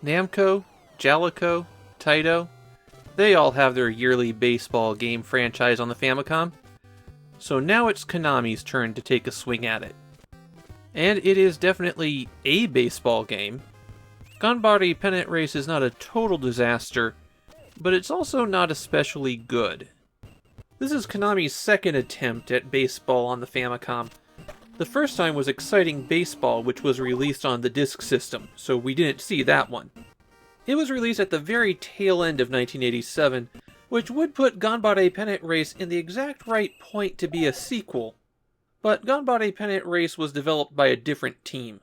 Namco, Jaleco, Taito, they all have their yearly baseball game franchise on the Famicom, so now it's Konami's turn to take a swing at it. And it is definitely a baseball game. Ganbare Pennant Race is not a total disaster, but it's also not especially good. This is Konami's second attempt at baseball on the Famicom. The first time was Exciting Baseball, which was released on the disk system, so we didn't see that one. It was released at the very tail end of 1987, which would put Ganbare Pennant Race in the exact right point to be a sequel, but Ganbare Pennant Race was developed by a different team.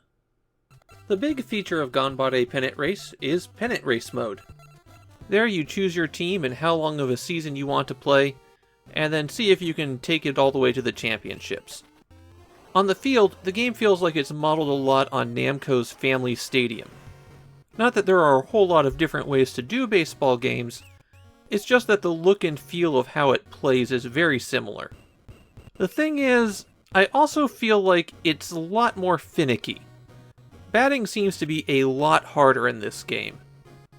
The big feature of Ganbare Pennant Race is Pennant Race mode. There you choose your team and how long of a season you want to play, and then see if you can take it all the way to the championships. On the field, the game feels like it's modeled a lot on Namco's Family Stadium. Not that there are a whole lot of different ways to do baseball games, it's just that the look and feel of how it plays is very similar. The thing is, I also feel like it's a lot more finicky. Batting seems to be a lot harder in this game.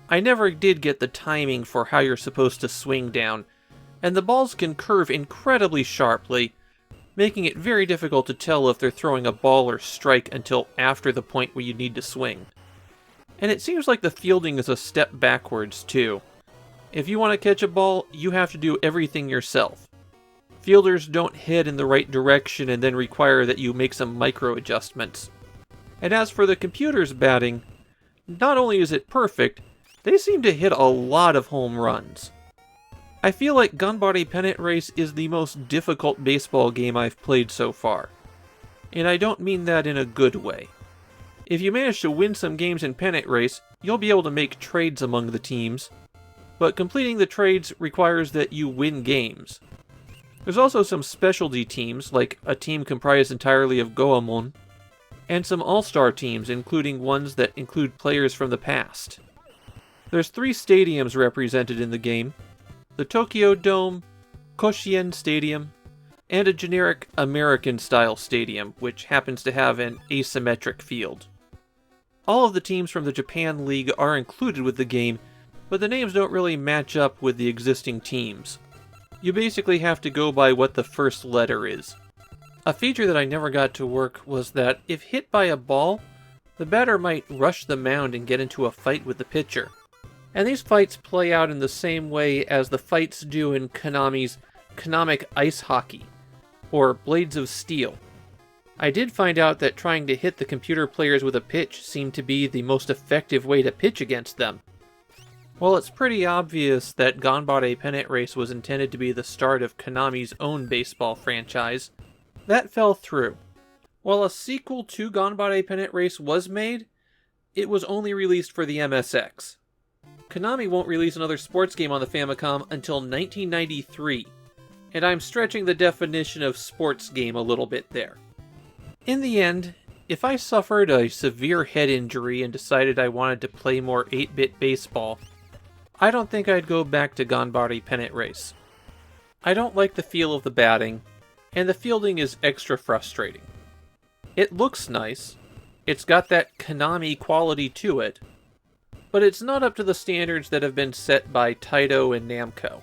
I never did get the timing for how you're supposed to swing down, and the balls can curve incredibly sharply, making it very difficult to tell if they're throwing a ball or strike until after the point where you need to swing. And it seems like the fielding is a step backwards, too. If you want to catch a ball, you have to do everything yourself. Fielders don't head in the right direction and then require that you make some micro adjustments. And as for the computer's batting, not only is it perfect, they seem to hit a lot of home runs. I feel like Ganbare Pennant Race is the most difficult baseball game I've played so far. And I don't mean that in a good way. If you manage to win some games in Pennant Race, you'll be able to make trades among the teams, but completing the trades requires that you win games. There's also some specialty teams, like a team comprised entirely of Goemon, and some all-star teams, including ones that include players from the past. There's 3 stadiums represented in the game: the Tokyo Dome, Koshien Stadium, and a generic American-style stadium, which happens to have an asymmetric field. All of the teams from the Japan League are included with the game, but the names don't really match up with the existing teams. You basically have to go by what the first letter is. A feature that I never got to work was that if hit by a ball, the batter might rush the mound and get into a fight with the pitcher. And these fights play out in the same way as the fights do in Konami's Konamic Ice Hockey, or Blades of Steel. I did find out that trying to hit the computer players with a pitch seemed to be the most effective way to pitch against them. While it's pretty obvious that Ganbare Pennant Race was intended to be the start of Konami's own baseball franchise, that fell through. While a sequel to Ganbare Pennant Race was made, it was only released for the MSX. Konami won't release another sports game on the Famicom until 1993, and I'm stretching the definition of sports game a little bit there. In the end, if I suffered a severe head injury and decided I wanted to play more 8-bit baseball, I don't think I'd go back to Ganbare Pennant Race. I don't like the feel of the batting, and the fielding is extra frustrating. It looks nice, it's got that Konami quality to it, but it's not up to the standards that have been set by Taito and Namco.